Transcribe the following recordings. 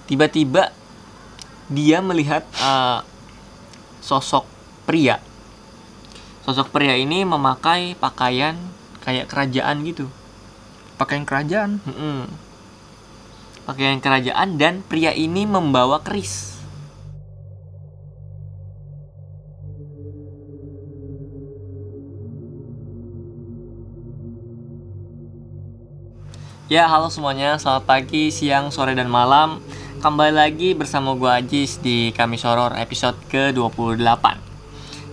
tiba-tiba dia melihat sosok pria. Sosok pria ini memakai pakaian kayak kerajaan gitu. Pakaian kerajaan. Pakaian kerajaan, dan pria ini membawa keris. Ya, halo semuanya, selamat pagi, siang, sore, dan malam. Kembali lagi bersama gue Ajis di Kamis Horor episode ke-28.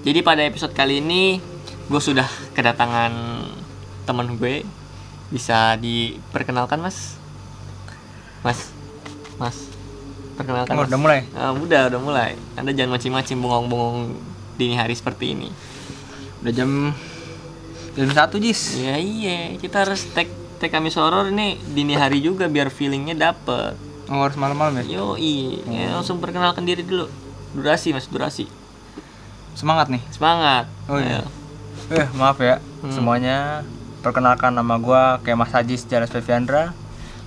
Jadi pada episode kali ini gue sudah kedatangan temen gue. Bisa diperkenalkan, Mas? Mas, perkenalkan, Mas. Udah mulai? Udah mulai. Anda jangan macing-macing bengong-bengong dini hari seperti ini. Udah jam 1, Jis. Iya, kita harus tag Kamis Horor ini dini hari juga biar feelingnya dapet. Oh, harus malam-malam ya? Yoi, langsung perkenalkan diri dulu. Durasi. Semangat nih. Semangat. Oh iya. Maaf ya semuanya. Perkenalkan, nama gue kayak Mas Ajis Jalas Feviandra.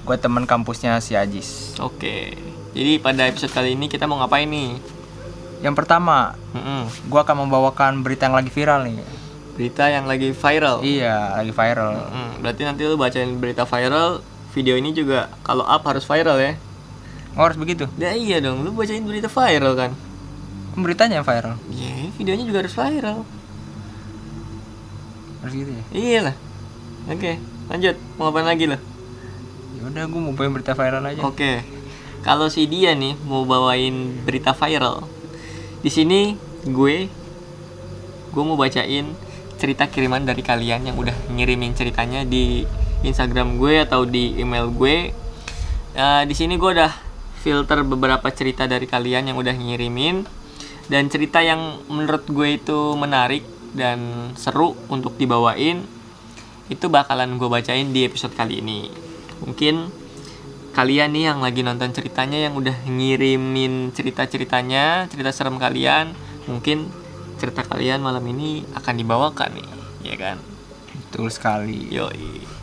Gue teman kampusnya si Ajis. Oke. Jadi pada episode kali ini kita mau ngapain nih? Yang pertama, gue akan membawakan berita yang lagi viral nih. Berita yang lagi viral. Iya, lagi viral. Berarti nanti lu bacain berita viral. Video ini juga kalau up harus viral ya. Oh, harus begitu? Ya iya dong, lu bacain berita viral kan. Beritanya yang viral? Iya, videonya juga harus viral. Harus gitu ya? Iyalah. Oke, lanjut. Mau ngapain lagi lo? Ya udah, gue mau bawain berita viral aja. Oke. Kalau si dia nih mau bawain berita viral. Di sini gue mau bacain cerita kiriman dari kalian yang udah ngirimin ceritanya di Instagram gue atau di email gue. Di sini gue udah filter beberapa cerita dari kalian yang udah ngirimin, dan cerita yang menurut gue itu menarik dan seru untuk dibawain itu bakalan gue bacain di episode kali ini. Mungkin kalian nih yang lagi nonton ceritanya, yang udah ngirimin cerita-ceritanya, cerita serem kalian, mungkin cerita kalian malam ini akan dibawakan nih, ya kan? Betul sekali. Yoi.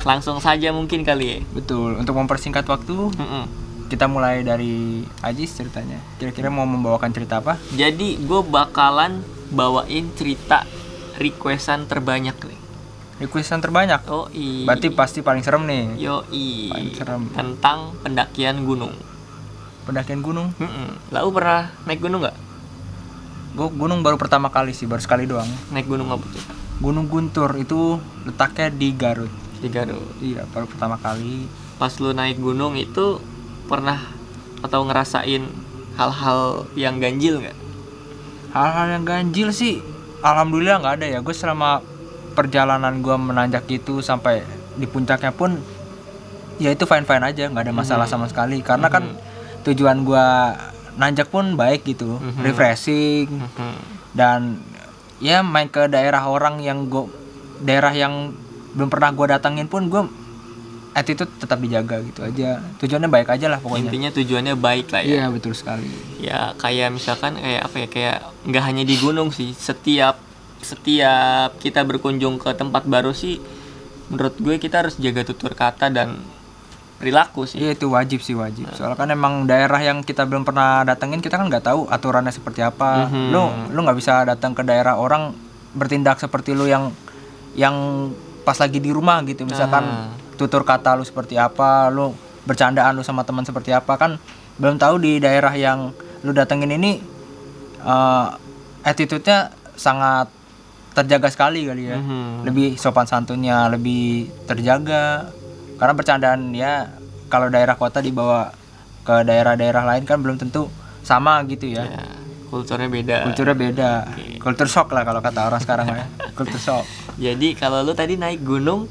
Langsung saja mungkin kali ya. Betul. Untuk mempersingkat waktu, kita mulai dari Ajis ceritanya. Kira-kira mau membawakan cerita apa? Jadi gue bakalan bawain cerita requestan terbanyak nih. Requestan terbanyak? Oh iya. Berarti pasti paling serem nih. Yoi. Paling serem. Tentang pendakian gunung. Pendakian gunung? Lalu pernah naik gunung nggak? Gue gunung baru pertama kali sih, baru sekali doang. Naik gunung apa tuh? Gunung Guntur, itu letaknya di Garut. Di Garut. Iya, baru pertama kali. Pas lu naik gunung itu pernah atau ngerasain hal-hal yang ganjil nggak? Hal-hal yang ganjil sih alhamdulillah nggak ada ya. Gue selama perjalanan gue menanjak itu sampai di puncaknya pun ya itu fine-fine aja, nggak ada masalah sama sekali. Karena kan tujuan gue nanjak pun baik gitu, refreshing, dan ya main ke daerah orang yang daerah yang belum pernah gue datangin pun gue attitude tetap dijaga gitu aja. Tujuannya baik aja lah pokoknya. Intinya tujuannya baik lah ya. Iya, betul sekali. Ya kayak misalkan kayak nggak hanya di gunung sih, setiap kita berkunjung ke tempat baru sih, menurut gue kita harus jaga tutur kata dan perilaku sih. Iya, itu wajib. Soalnya kan emang daerah yang kita belum pernah datengin, kita kan nggak tahu aturannya seperti apa. Lu nggak bisa datang ke daerah orang bertindak seperti lu yang pas lagi di rumah gitu. Misalkan tutur kata lu seperti apa, lu bercandaan lu sama teman seperti apa, kan belum tahu di daerah yang lu datengin ini attitude-nya sangat terjaga sekali kali ya. Lebih sopan santunnya lebih terjaga. Karena bercandaan ya kalau daerah kota dibawa ke daerah-daerah lain kan belum tentu sama gitu ya. Kulturnya beda. Okay. Culture shock lah kalau kata orang sekarang ya. Culture shock. Jadi kalau lu tadi naik gunung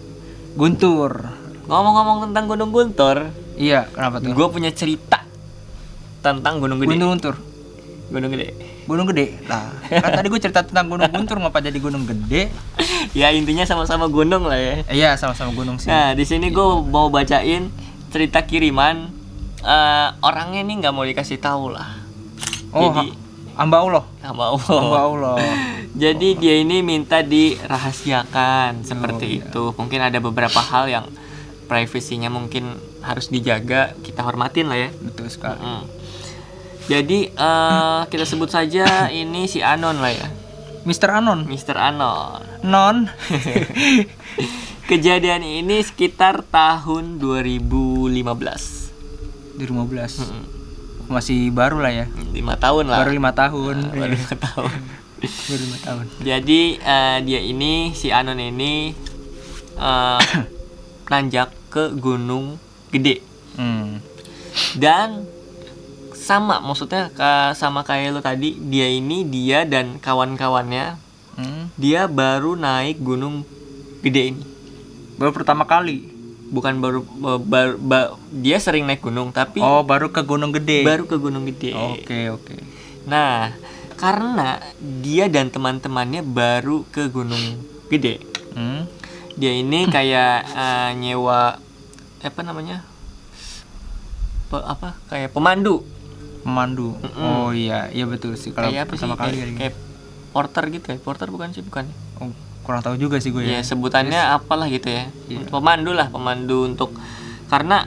Guntur. Ngomong-ngomong tentang Gunung Guntur. Iya, kenapa tuh? Gue punya cerita tentang Gunung Gede. Gunung Gede. Nah, kan tadi gue cerita tentang Gunung Guntur, ngapa jadi Gunung Gede? Ya intinya sama-sama gunung lah ya. Iya, sama-sama gunung sih. Nah, di sini gue mau bacain cerita kiriman. Orangnya nih nggak mau dikasih tahu lah. Oh, jadi hamba Allah. Jadi dia ini minta dirahasiakan seperti itu. Mungkin ada beberapa hal yang privasinya mungkin harus dijaga, kita hormatin lah ya. Betul sekali. Jadi kita sebut saja ini si Anon lah ya. Mr. Anon. Mr. Anon. Non. Kejadian ini sekitar tahun 2015. 2015. Masih baru lah ya. 5 tahun lah. Baru 5 tahun. Baru 5 tahun. Baru 5 tahun. Jadi dia ini, si Anon ini nanjak ke Gunung Gede. Dan sama, maksudnya sama kayak lo tadi, dia dan kawan-kawannya dia baru naik Gunung Gede ini. Baru pertama kali. Bukan baru, dia sering naik gunung tapi baru ke Gunung Gede. Baru ke Gunung Gede. Oke. Nah, karena dia dan teman-temannya baru ke Gunung Gede, dia ini kayak nyewa apa namanya? Kayak pemandu. Oh iya betul sih kalau pertama kali kayak porter gitu ya. Porter bukan sih, bukan. Oh, kurang tahu juga sih gue ya. Ya sebutannya apalah gitu ya. Pemandu untuk karena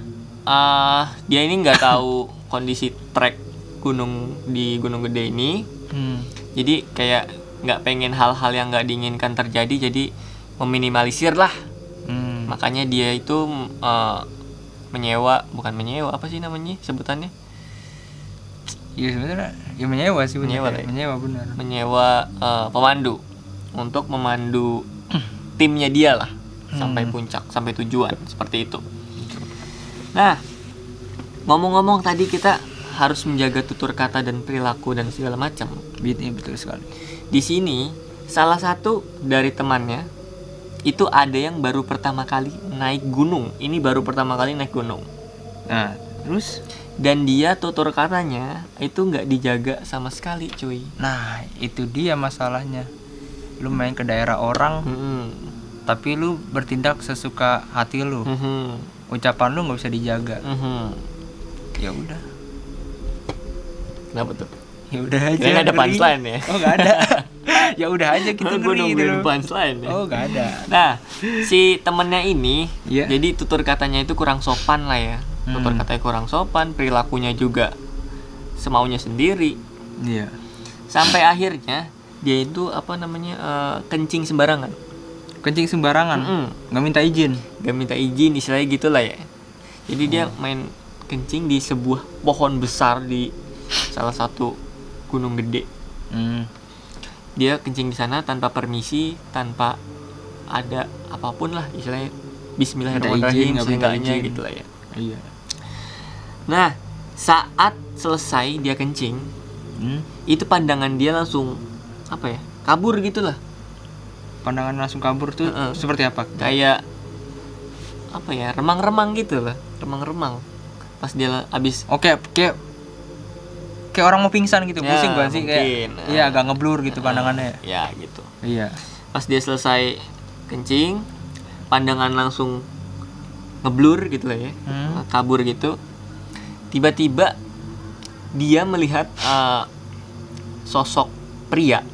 dia ini nggak tahu kondisi trek di Gunung Gede ini. Jadi kayak nggak pengen hal-hal yang nggak diinginkan terjadi, jadi meminimalisir lah. Makanya dia itu bukan menyewa, apa sih namanya sebutannya? Iya sebenarnya ya menyewa sih, menyewa benar. Menyewa pemandu untuk memandu timnya dia lah sampai puncak, sampai tujuan, seperti itu. Nah, ngomong-ngomong tadi kita harus menjaga tutur kata dan perilaku dan segala macam. Betul sekali. Di sini salah satu dari temannya itu ada yang baru pertama kali naik gunung. Ini baru pertama kali naik gunung. Nah, terus? Dan dia tutur katanya itu nggak dijaga sama sekali, cuy. Nah, itu dia masalahnya. Lu main ke daerah orang, tapi lu bertindak sesuka hati lu. Ucapan lu nggak bisa dijaga. Ya udah. Kenapa tuh? Ya udah aja. Nggak ada punchline ya? Oh nggak ada. Ya udah aja kita ngeri gitu. Punchline ya? Oh nggak ada. Nah, si temennya ini, yeah. Jadi tutur katanya itu kurang sopan lah ya. Tutur katanya kurang sopan, perilakunya juga semaunya sendiri. Iya. Sampai akhirnya dia itu kencing sembarangan. Kencing sembarangan. Nggak minta izin. Nggak minta izin, istilahnya gitulah ya. Jadi dia main kencing di sebuah pohon besar di salah satu gunung gede. Dia kencing di sana tanpa permisi, tanpa ada apapun lah, istilahnya Bismillahirrahmanirrahim, seenggaknya gitu lah ya. Iya. Nah, saat selesai dia kencing, itu pandangan dia langsung kabur gitu lah. Pandangan langsung kabur tuh seperti apa? Kayak remang-remang gitu lah, remang-remang. Pas dia habis. Oke, kayak orang mau pingsan gitu, ya, pusing banget sih kayak. Iya, agak ngeblur gitu pandangannya. Ya gitu. Iya. Pas dia selesai kencing, pandangan langsung ngeblur gitu lah ya, kabur gitu. Tiba-tiba dia melihat sosok pria.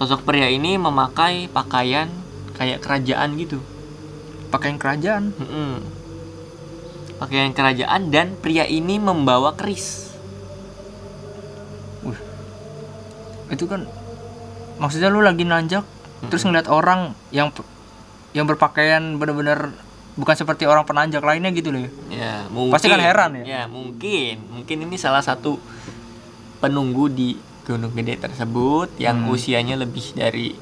Sosok pria ini memakai pakaian kayak kerajaan gitu. Pakaian kerajaan? Pakaian kerajaan, dan pria ini membawa keris. Itu kan maksudnya lu lagi nanjak, terus ngeliat orang yang berpakaian benar-benar bukan seperti orang penanjak lainnya gitu loh. Ya, mungkin. Pasti kan heran ya? Ya, mungkin ini salah satu penunggu di Gunung Gede tersebut yang usianya lebih dari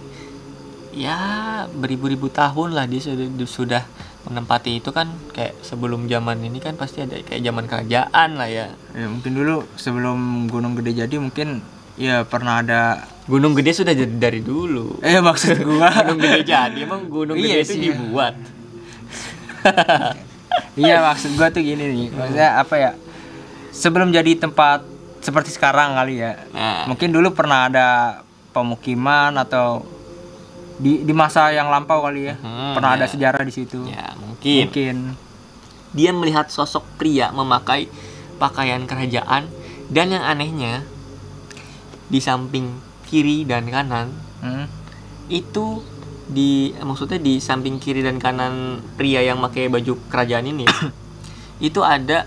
beribu-ribu tahun lah. Dia sudah menempati itu kan, kayak sebelum zaman ini kan pasti ada kayak zaman kerajaan lah ya. Ya mungkin dulu sebelum Gunung Gede jadi mungkin ya pernah ada. Gunung Gede sudah jadi dari dulu. Maksud gua Gunung Gede jadi, emang Gunung Gede itu dibuat. Iya, maksud gua tuh gini nih. Maksudnya apa ya? Sebelum jadi tempat seperti sekarang kali ya. Nah, mungkin dulu pernah ada pemukiman atau di masa yang lampau kali ya. Pernah ada sejarah di situ. Ya, mungkin. Dia melihat sosok pria memakai pakaian kerajaan, dan yang anehnya di samping kiri dan kanan itu maksudnya di samping kiri dan kanan pria yang pakai baju kerajaan ini itu ada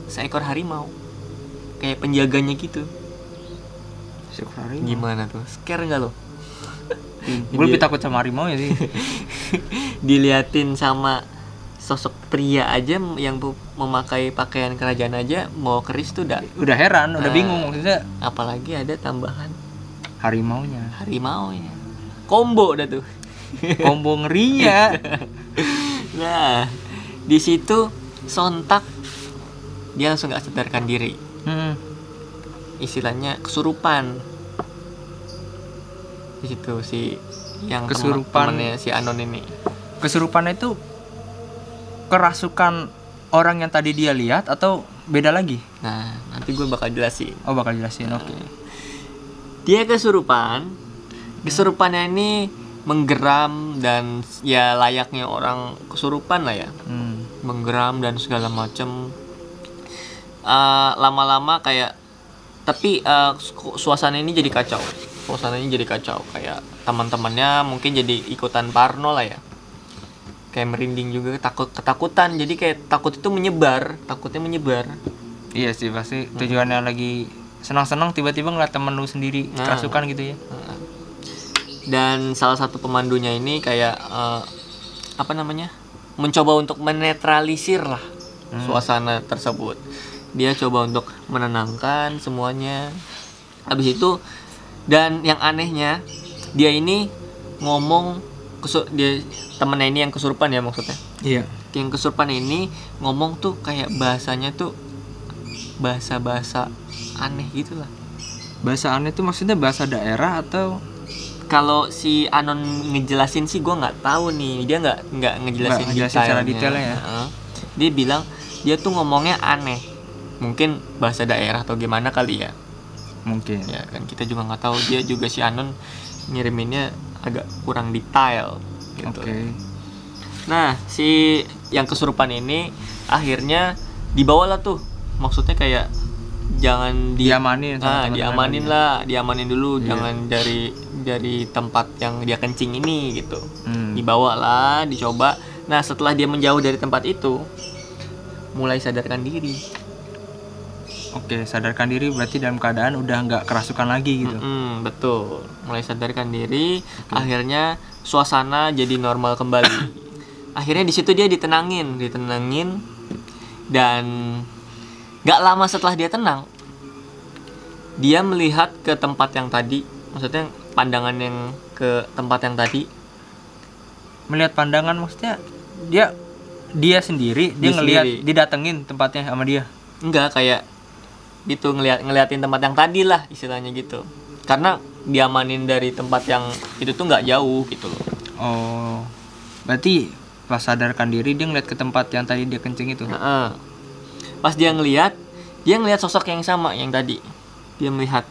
seekor harimau kayak penjaganya gitu. Seekor harimau. Gimana tuh, scare nggak lo? Gue lebih takut sama harimau ya sih. Diliatin sama sosok pria aja yang memakai pakaian kerajaan aja mau keris tuh udah heran, udah bingung maksudnya. Apalagi ada tambahan harimaunya ya. Combo dah tuh. Combo ngerinya. Nah, di situ sontak dia langsung gak sadarkan diri. Istilahnya kesurupan. Di situ si yang temannya si Anon ini. Kesurupan itu kerasukan orang yang tadi dia lihat atau beda lagi? Nah, nanti gue bakal jelasin. Oh, bakal jelasin. Oke. Dia kesurupan. Kesurupannya ini menggeram dan ya layaknya orang kesurupan lah ya. Menggeram dan segala macem. Lama-lama kayak tapi suasana ini jadi kacau. Suasananya jadi kacau, kayak teman-temannya mungkin jadi ikutan parno lah ya. Kayak merinding juga, ketakutan. Jadi kayak takutnya menyebar. Iya sih, pasti tujuannya lagi senang-senang tiba-tiba ngeliat temen lu sendiri kerasukan gitu ya. Dan salah satu pemandunya ini kayak mencoba untuk menetralisir lah suasana tersebut. Dia coba untuk menenangkan semuanya. Habis itu, dan yang anehnya dia ini ngomong dia temennya ini yang kesurupan ya maksudnya. Iya. Yang kesurupan ini ngomong tuh kayak bahasanya tuh bahasa aneh gitu lah. Bahasa aneh tuh maksudnya bahasa daerah atau? Kalau si Anon ngejelasin sih gue nggak tahu nih, dia nggak ngejelasin secara detailnya ya. Dia bilang dia tuh ngomongnya aneh, mungkin bahasa daerah atau gimana kali ya. Mungkin. Ya kan kita juga nggak tahu, dia juga si Anon ngiriminnya agak kurang detail gitu. Okay. Nah, si yang kesurupan ini akhirnya dibawalah tuh. Maksudnya kayak jangan diamanin diamanin dulu, jangan dari tempat yang dia kencing ini gitu. Dibawalah, dicoba. Nah, setelah dia menjauh dari tempat itu, mulai sadarkan diri. Oke, sadarkan diri berarti dalam keadaan udah nggak kerasukan lagi gitu. Betul, mulai sadarkan diri. Akhirnya suasana jadi normal kembali. Akhirnya di situ dia ditenangin, dan nggak lama setelah dia tenang, dia melihat ke tempat yang tadi, maksudnya pandangan yang ke tempat yang tadi. Melihat pandangan maksudnya dia sendiri, dia ngelihat, didatengin tempatnya sama dia. Enggak, kayak gitu, ngeliatin tempat yang tadi lah istilahnya gitu, karena diamanin dari tempat yang itu tuh nggak jauh gitu loh. Oh, berarti pas sadarkan diri dia ngeliat ke tempat yang tadi dia kencing itu. Pas dia ngeliat sosok yang sama yang tadi. Dia melihat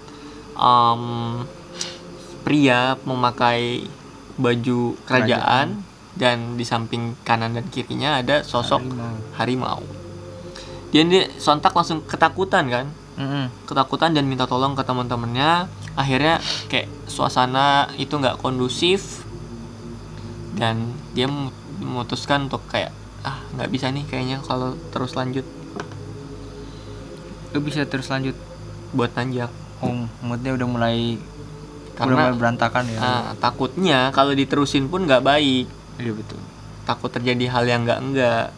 pria memakai baju kerajaan. Dan di samping kanan dan kirinya ada sosok harimau. Dia sontak langsung ketakutan kan. Ketakutan dan minta tolong ke teman-temannya. Akhirnya kayak suasana itu nggak kondusif, dan dia memutuskan untuk kayak nggak bisa nih kayaknya kalau terus lanjut. Gak bisa terus lanjut buat nanjak. Moodnya udah mulai berantakan ya. Takutnya kalau diterusin pun nggak baik. Iya betul. Takut terjadi hal yang enggak.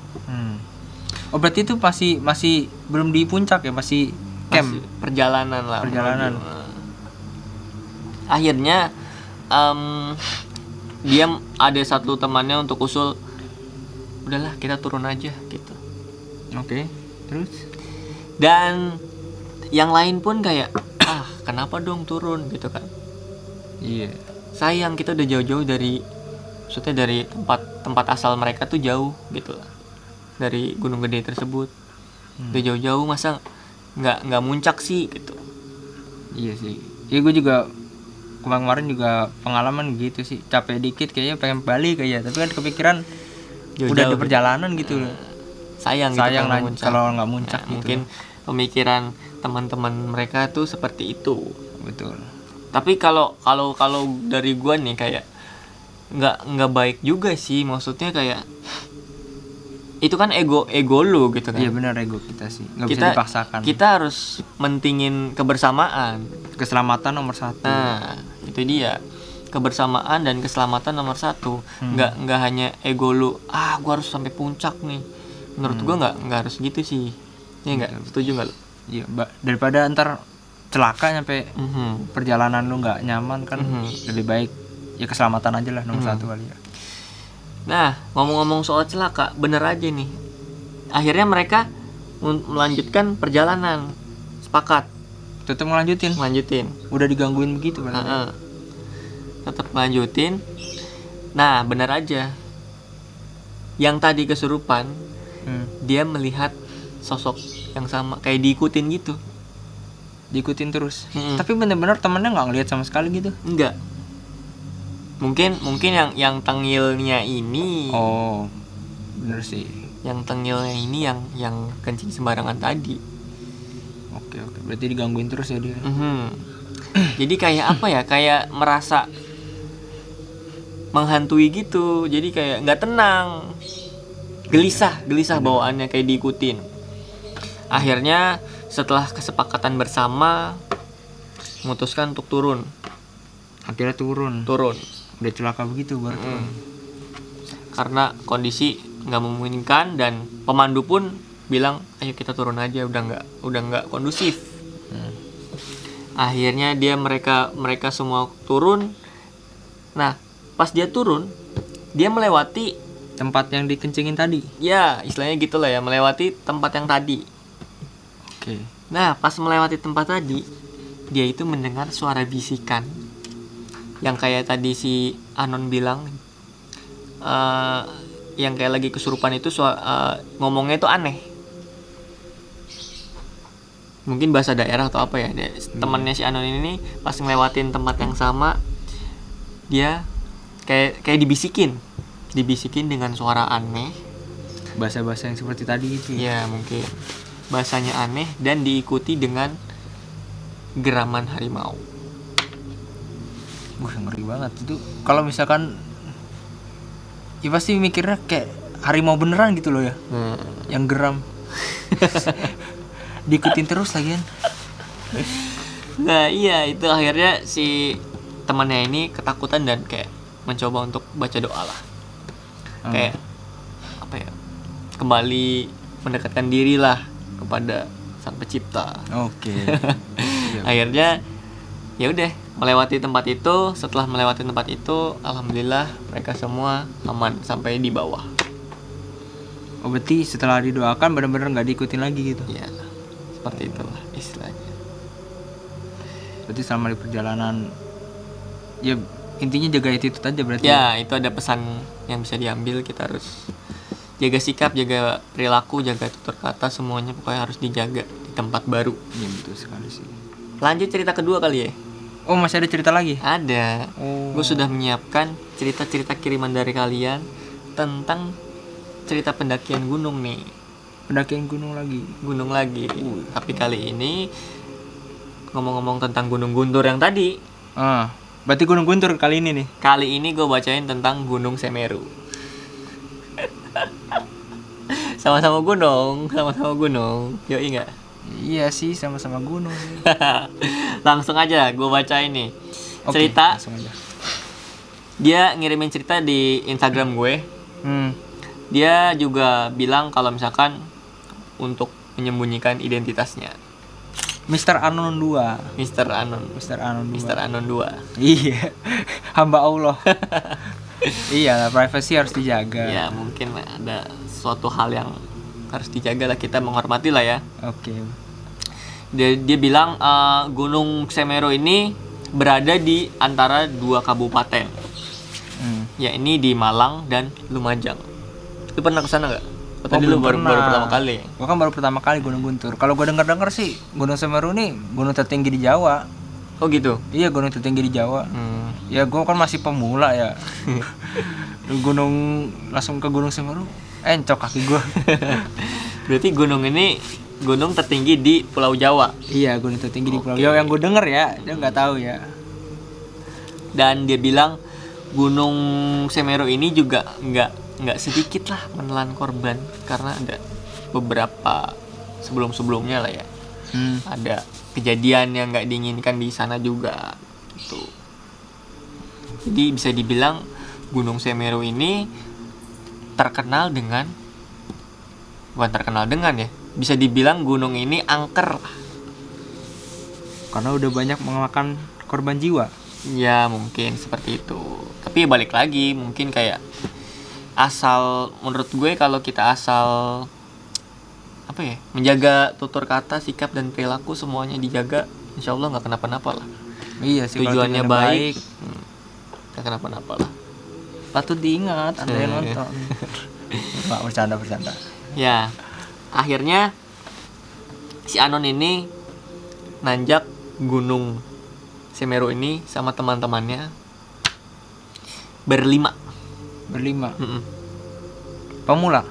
Oh, berarti itu masih belum di puncak ya, masih camp, perjalanan. Akhirnya dia ada satu temannya untuk usul, udahlah kita turun aja gitu. Oke, terus? Dan yang lain pun kayak kenapa dong turun gitu kan. Iya. Sayang, kita udah jauh-jauh dari tempat asal mereka tuh jauh gitu lah, dari gunung gede tersebut. Udah jauh-jauh, masa nggak muncak sih gitu. Iya sih. Ya gue juga kemarin juga pengalaman gitu sih, capek dikit kayaknya pengen balik kayak, tapi kan kepikiran jauh-jauh udah ada perjalanan gitu. Sayang kalau nggak muncak gitu. Mungkin pemikiran teman-teman mereka tuh seperti itu. Betul. Tapi kalau dari gua nih kayak nggak baik juga sih, maksudnya kayak itu kan ego lu gitu kan. Iya benar, ego kita sih nggak bisa Kita dipaksakan. kita harus mentingin kebersamaan. Keselamatan nomor 1. Nah, itu dia. Kebersamaan dan keselamatan nomor 1. Nggak hanya ego lu, gua harus sampai puncak nih. Menurut gua nggak harus gitu sih. Ya nggak, setuju nggak lu? Iya, daripada ntar celaka nyampe Mhm. perjalanan lu nggak nyaman kan, lebih baik ya keselamatan aja lah nomor 1 kali ya. Nah, ngomong-ngomong soal celaka, bener aja nih. Akhirnya mereka melanjutkan perjalanan. Sepakat, Tetap ngelanjutin. Udah digangguin begitu kan. Heeh. Tetap lanjutin. Nah, bener aja. Yang tadi kesurupan, dia melihat sosok yang sama, kayak diikutin gitu. Diikutin terus. Mm-mm. Tapi bener-bener temennya nggak ngeliat sama sekali gitu. Enggak. Mungkin yang tengilnya ini, Oh, bener sih. yang tengilnya ini yang kencing sembarangan tadi. Oke, berarti digangguin terus ya dia. Jadi kayak apa ya? Kayak merasa menghantui gitu. Jadi kayak nggak tenang, gelisah bawaannya, kayak diikutin. Akhirnya setelah kesepakatan bersama, memutuskan untuk turun. Akhirnya turun. Udah celaka begitu baru turun. Karena kondisi nggak memungkinkan dan pemandu pun bilang, ayo kita turun aja, udah nggak kondusif. Akhirnya mereka semua turun. Nah, pas dia turun, dia melewati Tempat yang dikencingin tadi. ya istilahnya gitulah ya, melewati tempat yang tadi. Oke. Nah, pas melewati tempat tadi, dia itu mendengar suara bisikan yang kayak tadi si Anon bilang, yang kayak lagi kesurupan itu ngomongnya itu aneh. Mungkin bahasa daerah atau apa ya. Temannya si Anon ini pas ngelewatin tempat yang sama, dia kayak dibisikin dengan suara aneh. Bahasa-bahasa yang seperti tadi itu. Ya mungkin bahasanya aneh dan diikuti dengan geraman harimau. Wah, ngeri banget itu. Kalau misalkan ya pasti mikirnya kayak harimau beneran gitu loh ya. Yang geram. Diikutin terus lagian. Nah iya, itu akhirnya si temannya ini ketakutan dan kayak mencoba untuk baca doa lah. Kayak apa ya, kembali mendekatkan diri lah kepada Sang Pencipta. Oke. Akhirnya ya udah melewati tempat itu. Setelah melewati tempat itu, alhamdulillah mereka semua aman sampai di bawah. Oh, berarti setelah didoakan benar-benar nggak diikutin lagi gitu. Ya seperti itulah istilahnya. Berarti selama di perjalanan ya intinya jaga itu aja berarti. Ya itu ada pesan yang bisa diambil. Kita harus jaga sikap, jaga perilaku, jaga tutur kata, semuanya pokoknya harus dijaga di tempat baru. Iya betul sekali sih. Lanjut cerita kedua kali ya. Oh, masih ada cerita lagi? Ada. Oh. Gue sudah menyiapkan cerita-cerita kiriman dari kalian tentang cerita pendakian gunung nih. Pendakian gunung lagi. Gunung lagi. Tapi kali ini ngomong-ngomong tentang Gunung Guntur yang tadi. Berarti Gunung Guntur kali ini nih. Kali ini gue bacain tentang Gunung Semeru. Sama-sama gunung. Yoi nggak? Iya sih, sama-sama gunung. Langsung aja gue bacain nih. Oke, Cerita. langsung aja. Dia ngirimin cerita di Instagram gue. Dia juga bilang kalau misalkan untuk menyembunyikan identitasnya. Mr. Anon 2. Mr. Anon 2. Iya. Hamba Allah. Iya, privacy harus dijaga. Ya, mungkin ada suatu hal yang harus dijaga lah, kita menghormati lah ya. Oke. Dia bilang Gunung Semeru ini berada di antara 2 kabupaten. Ya, ini di Malang dan Lumajang. Lu pernah kesana nggak? Tadi lu baru pertama kali. Gua kan baru pertama kali Gunung Guntur. Kalau gua dengar sih Gunung Semeru nih gunung tertinggi di Jawa. Oh gitu. Iya, gunung tertinggi di Jawa. Ya gua kan masih pemula ya. Gunung langsung ke Gunung Semeru, encok kaki gua. Berarti gunung ini gunung tertinggi di Pulau Jawa. Iya, gunung tertinggi di Pulau Jawa yang gua denger ya. Dia nggak tahu ya. Dan dia bilang Gunung Semeru ini juga nggak nggak sedikit lah menelan korban karena ada beberapa sebelum-sebelumnya lah ya. Ada kejadian yang nggak diinginkan di sana juga gitu. Jadi bisa dibilang Gunung Semeru ini terkenal dengan, bukan terkenal dengan ya, bisa dibilang gunung ini angker Karena udah banyak memakan korban jiwa. ya, mungkin seperti itu. Tapi balik lagi mungkin kayak asal, menurut gue kalau kita asal apa ya, menjaga tutur kata, sikap dan perilaku semuanya dijaga, insya Allah nggak kenapa-napa lah. Iya sih, kalau Tujuannya tujuannya baik, nggak kenapa-napa lah. patut diingat Anda yang nonton. Nggak, bercanda. Ya, akhirnya si Anon ini nanjak Gunung Semeru ini sama teman-temannya berlima. Mm-mm. Pemula.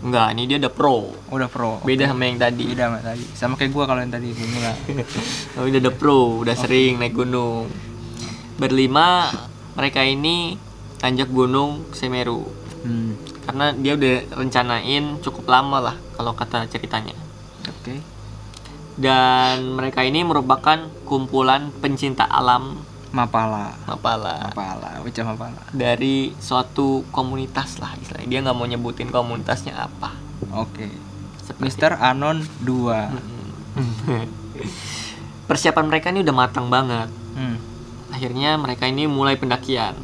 Enggak, ini dia udah pro. Udah pro. Beda sama yang tadi. Beda sama tadi. Sama kayak gua kalau yang tadi pemula. Oh, udah ada pro, udah sering naik gunung. Berlima, mereka ini nanjak Gunung Semeru. Karena dia udah rencanain cukup lama lah kalau kata ceritanya. Oke. Dan mereka ini merupakan kumpulan pencinta alam Mapala. Bocah Mapala. Dari suatu komunitas lah istilahnya. Dia nggak mau nyebutin komunitasnya apa. Oke. Seperti Mr. Anon 2. Persiapan mereka ini udah matang banget. Akhirnya mereka ini mulai pendakian.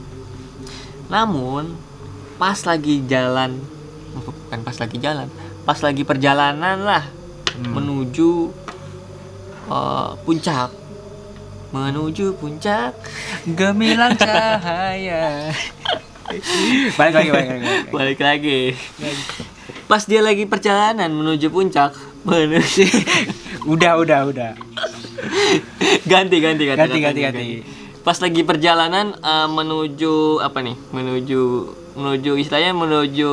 Namun pas lagi perjalanan lah menuju puncak. Gemilang cahaya. Balik lagi. Pas dia lagi perjalanan menuju puncak, Udah. ganti. Pas lagi perjalanan menuju apa nih? Menuju istilahnya menuju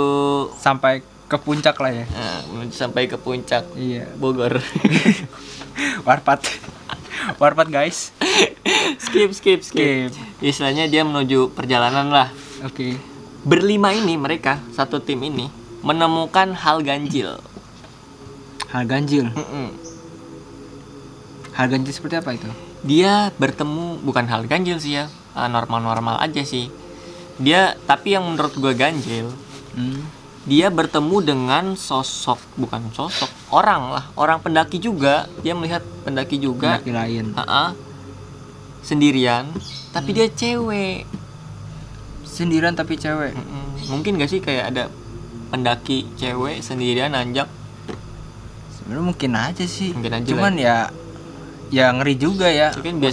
sampai ke puncak lah ya. Menuju sampai ke puncak. Iya. Bogor. Warpat guys. Skip. Istilahnya dia menuju perjalanan lah. Oke. Berlima ini mereka, satu tim ini menemukan hal ganjil. Hal ganjil seperti apa itu? Dia bertemu, bukan hal ganjil sih ya, normal-normal aja sih. Dia, tapi yang menurut gue ganjil, dia bertemu dengan orang pendaki juga. Dia melihat pendaki juga, pendaki lain. Sendirian, tapi dia cewek. Sendirian tapi cewek. Mungkin gak sih kayak ada pendaki cewek sendirian nanjak? Sebenarnya mungkin aja sih. Cuman ya ngeri juga ya. Kan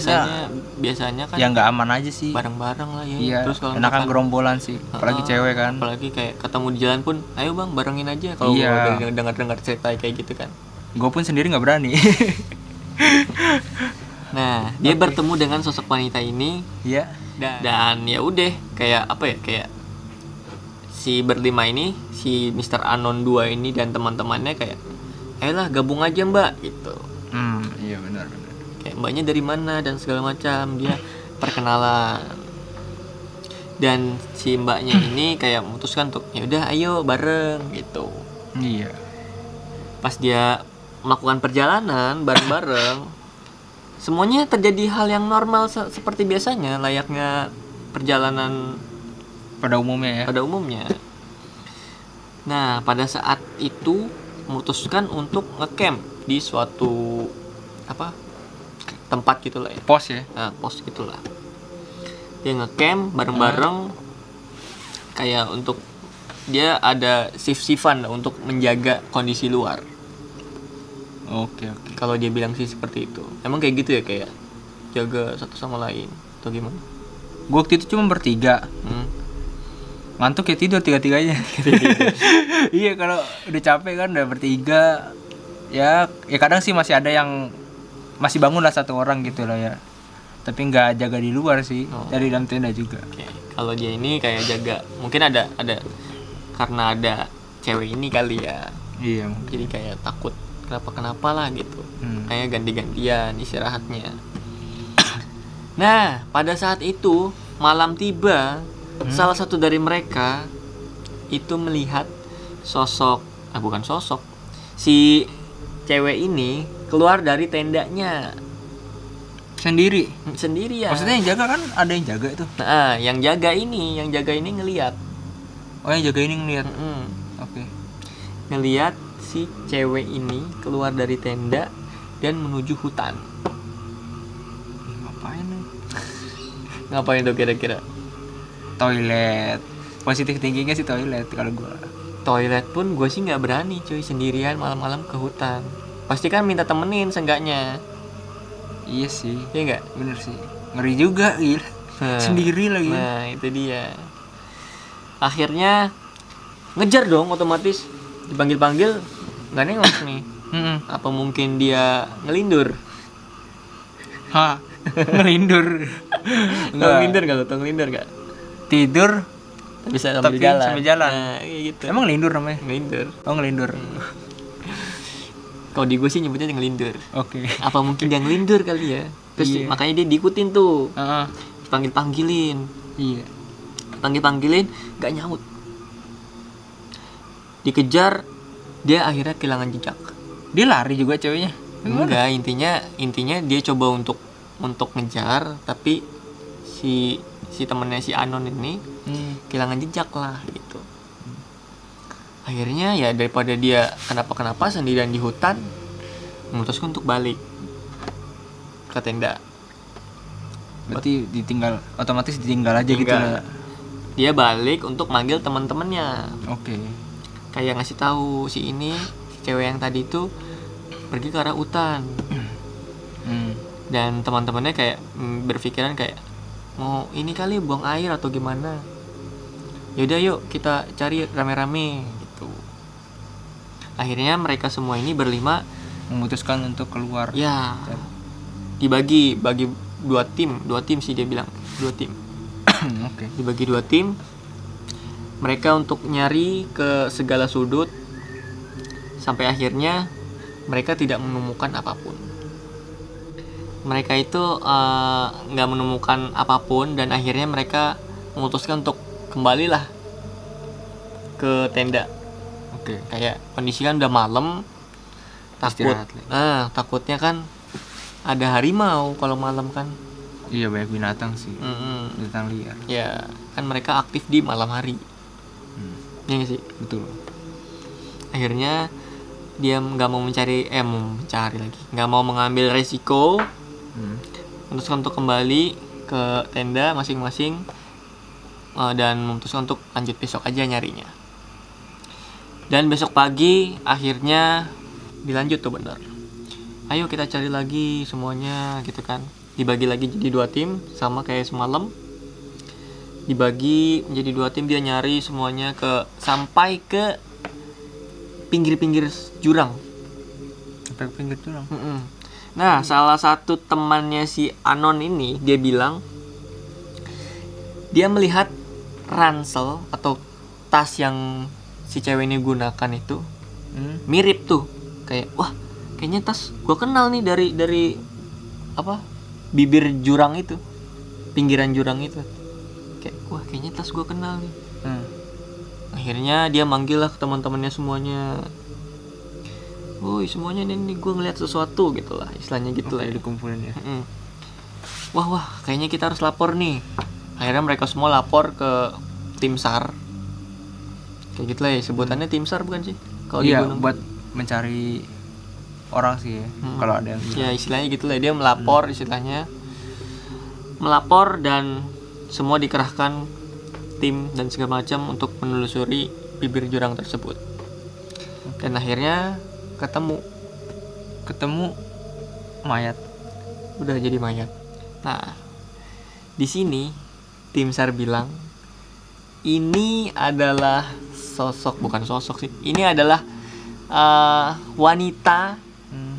biasanya kan ya nggak aman aja sih. Bareng-bareng lah ya. Iya. Terus kalau enakan gerombolan sih, apalagi cewek kan. Apalagi kayak ketemu di jalan pun, ayo bang barengin aja. Kalau dengar cerita kayak gitu kan. Gue pun sendiri nggak berani. Nah, dia bertemu dengan sosok wanita ini. Iya. Dan ya udah kayak apa ya, kayak si berlima ini, si Mr. Anon 2 ini dan teman-temannya kayak, ayolah gabung aja mbak gitu. Iya benar. Kayak mbaknya dari mana dan segala macam. Dia perkenalan. Dan si mbaknya ini kayak memutuskan untuk ya udah ayo bareng gitu. Iya. Pas dia melakukan perjalanan bareng-bareng, semuanya terjadi hal yang normal seperti biasanya, layaknya perjalanan pada umumnya ya. Nah, pada saat itu memutuskan untuk ngecamp di suatu tempat gitulah ya. Pos ya. Nah, pos gitulah. Dia ngecamp bareng-bareng kayak untuk dia ada shift-shiftan untuk menjaga kondisi luar. Oke. Kalau dia bilang sih seperti itu. Emang kayak gitu ya, kayak jaga satu sama lain atau gimana? Gue waktu itu cuma bertiga. Ngantuk ya tidur tiga-tiganya. Iya, kalau udah capek kan udah bertiga. Ya kadang sih masih ada yang masih bangun lah satu orang gitu lah ya. Tapi nggak jaga di luar sih, dari dalam tenda juga. Oke. Kalau dia ini kayak jaga, mungkin ada karena ada cewek ini kali ya. Iya. Jadi kayak takut kenapa lah gitu. Kayak ganti-gantian istirahatnya. Nah, pada saat itu malam tiba, salah satu dari mereka itu melihat sosok, bukan sosok, si cewek ini keluar dari tendanya Sendiri. sendirian. Maksudnya yang jaga kan ada yang jaga itu. Nah, yang jaga ini ngelihat. Oh, yang jaga ini ngeliat. Mm-mm. Oke. Ngelihat si cewek ini keluar dari tenda dan menuju hutan. Ngapain nih? Ngapain tuh kira-kira? Toilet. Positif thinkingnya sih toilet kalau gua. Toilet pun gue sih nggak berani cuy sendirian malam-malam ke hutan. Pasti kan minta temenin seenggaknya. Iya sih. Iya nggak? Bener sih. Ngeri juga gila. Nah, Sendiri lagi. Nah itu dia. Akhirnya ngejar dong otomatis. Dipanggil-panggil nggak nengok nih. Apa mungkin dia ngelindur? Hah. Ngelindur. Ngelindur nggak lo? Tau ngelindur nggak? Tidur Bisa sambil tapi jalan. sambil jalan. Nah, kayak gitu. Emang ngelindur namanya? Ngelindur. Oh, ngelindur. Kalau di gue sih nyebutnya ngelindur. Oke. Apa mungkin dia ngelindur kali ya? Terus Iya. makanya dia diikutin tuh. Heeh. Panggil-panggilin. Iya. Panggil-panggilin gak nyaut. Dikejar, dia akhirnya kehilangan jejak. Dia lari juga ceweknya. Enggak, intinya dia coba untuk ngejar, tapi si temennya si Anon ini kehilangan jejak lah gitu. Akhirnya ya daripada dia kenapa sendirian di hutan, memutuskan untuk balik ke tenda. Berarti otomatis ditinggal aja gitu Tinggal. lah. Dia balik untuk manggil teman-temannya. Oke. Kayak ngasih tahu si cewek yang tadi itu pergi ke arah hutan. Dan teman-temannya kayak berpikiran kayak mau ini kali buang air atau gimana. Yaudah yuk kita cari rame-rame gitu. Akhirnya mereka semua ini berlima Memutuskan untuk keluar. ya dibagi dua tim sih dia bilang 2 tim. Oke. Dibagi 2 tim. Mereka untuk nyari ke segala sudut sampai akhirnya mereka tidak menemukan apapun. Mereka itu nggak menemukan apapun dan akhirnya mereka memutuskan untuk kembalilah ke tenda. Oke. Kayak kondisi kan udah malam, Istirahat lagi. takutnya kan ada harimau kalau malam kan. Iya, banyak binatang sih. Binatang liar. Ya kan mereka aktif di malam hari. Ya nggak sih. Betul. Akhirnya dia nggak mau mencari lagi, nggak mau mengambil resiko, memutuskan untuk kembali ke tenda masing-masing dan memutuskan untuk lanjut besok aja nyarinya. Dan besok pagi akhirnya dilanjut tuh bener. Ayo kita cari lagi semuanya gitu kan. Dibagi lagi jadi 2 tim sama kayak semalam. Dibagi menjadi 2 tim, dia nyari semuanya sampai ke pinggir-pinggir jurang. Sampai ke pinggir jurang. Nah, salah satu temannya si Anon ini dia bilang dia melihat ransel atau tas yang si cewek ini gunakan itu mirip tuh. Kayak wah, kayaknya tas gua kenal nih dari apa? Bibir jurang itu. Pinggiran jurang itu. Kayak wah, kayaknya tas gua kenal nih. Akhirnya dia manggil lah ke teman-temannya semuanya. Woi semuanya nih gue ngeliat sesuatu gitu lah, istilahnya gitu lah. Dikumpulin ya. Wah kayaknya kita harus lapor nih. Akhirnya mereka semua lapor ke tim SAR. Kayak gitu lah ya sebutannya, tim SAR bukan sih? Kalau di gunung buat mencari orang sih ya. Kalau ada yang ya istilahnya gitu lah, dia melapor istilahnya. Melapor dan semua dikerahkan tim dan segala macam untuk menelusuri bibir jurang tersebut. Dan akhirnya ketemu mayat. Udah jadi mayat. Nah, di sini tim SAR bilang ini adalah bukan sosok sih. Ini adalah wanita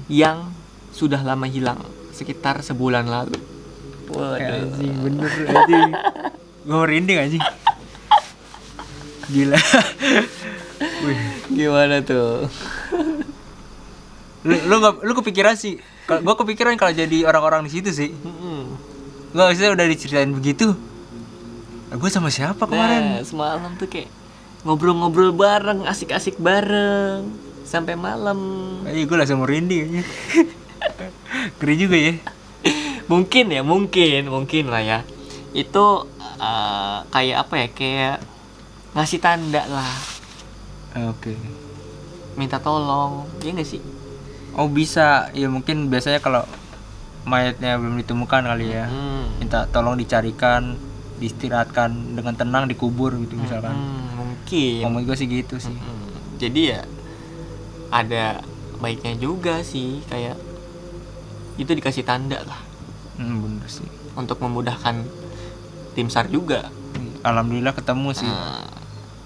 yang sudah lama hilang, sekitar sebulan lalu. Waduh, Anjing, bener anjing. Gue merinding anjing. Gila. Wih, gimana tuh? Lu kepikiran sih? Gue kepikiran kalau jadi orang-orang di situ sih. Gue maksudnya udah diceritain begitu. Gue sama siapa kemarin? Nah, semalam tuh kayak ngobrol-ngobrol bareng, asik-asik bareng sampai malam. Gue langsung merinding aja. Ngeri juga ya. mungkin lah ya. Itu kayak apa ya, kayak ngasih tanda lah, Oke. minta tolong, ya nggak sih? Oh bisa, ya mungkin biasanya kalau mayatnya belum ditemukan kali ya, minta tolong dicarikan, diistirahatkan dengan tenang, dikubur gitu misalkan. Mungkin. Ngomong gue sih gitu sih. Jadi ya ada baiknya juga sih, kayak itu dikasih tanda lah, Bener sih. untuk memudahkan tim SAR juga. Alhamdulillah ketemu sih.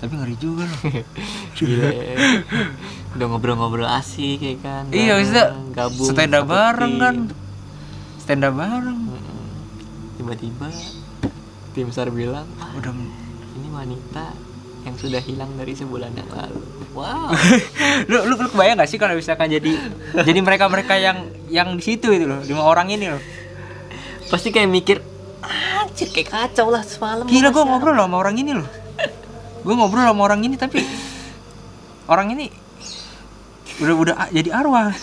Tapi ngeri juga loh. Gila ya. Udah ngobrol-ngobrol asik ya kan. Iya, maksudnya gabung stand up satu bareng tim. kan. Stand up bareng. Tiba-tiba tim SAR bilang, Udah ini wanita yang sudah hilang dari sebulan yang lalu. Wow. lu kebayang gak sih kalau misalkan jadi mereka yang di situ itu loh, 5 orang ini loh. Pasti kayak mikir, anjir kayak kacau lah semalam. Gila, gue ngobrol loh sama orang ini loh. Gue ngobrol sama orang ini tapi orang ini udah jadi arwah.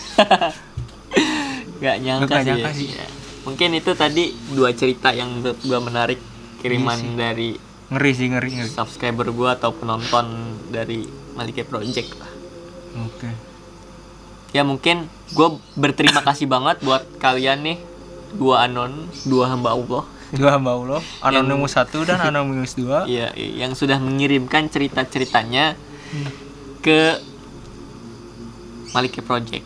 Gak nyangka sih. Ya. Mungkin itu tadi 2 cerita yang menurut gue menarik, kiriman dari ngeri. subscriber gue atau penonton dari Malike Project lah. Oke. Ya mungkin gue berterima kasih banget buat kalian nih, 2 hamba Allah. 2 hamba Allah, Anonymous 1 dan Anonymous 2. Iya, yang sudah mengirimkan cerita-ceritanya ke Malike Project.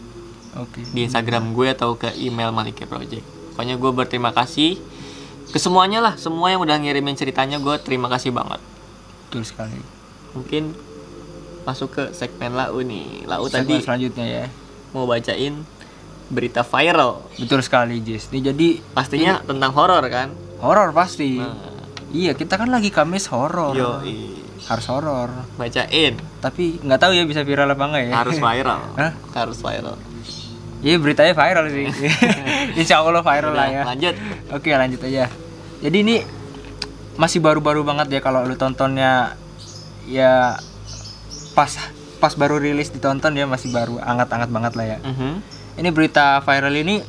Oke. Di Instagram gue atau ke email Malike Project. Pokoknya gue berterima kasih ke semuanya lah, semua yang udah ngirimin ceritanya, gue terima kasih banget. Betul sekali. Mungkin masuk ke segmen Lau nih. Lau Segmen tadi selanjutnya ya. mau bacain berita viral. Betul sekali, Jess. Ini jadi Pastinya tentang horor kan? horor pasti. Nah, Iya, kita kan lagi Kamis horor. yoi. Harus horor. Bacain. Tapi nggak tahu ya bisa viral apa enggak ya. Harus viral. Hah? Harus viral. Iya, beritanya viral sih. Insya Allah viral lah ya. Lanjut. Oke, lanjut aja. Jadi ini masih baru-baru banget ya kalau lu tontonnya ya pas baru rilis ditonton ya, masih baru anget-anget banget lah ya. Ini berita viral ini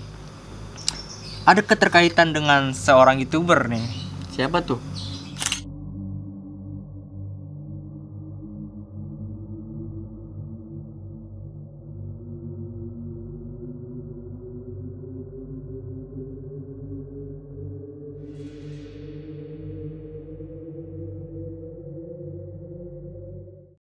ada keterkaitan dengan seorang YouTuber nih. Siapa tuh?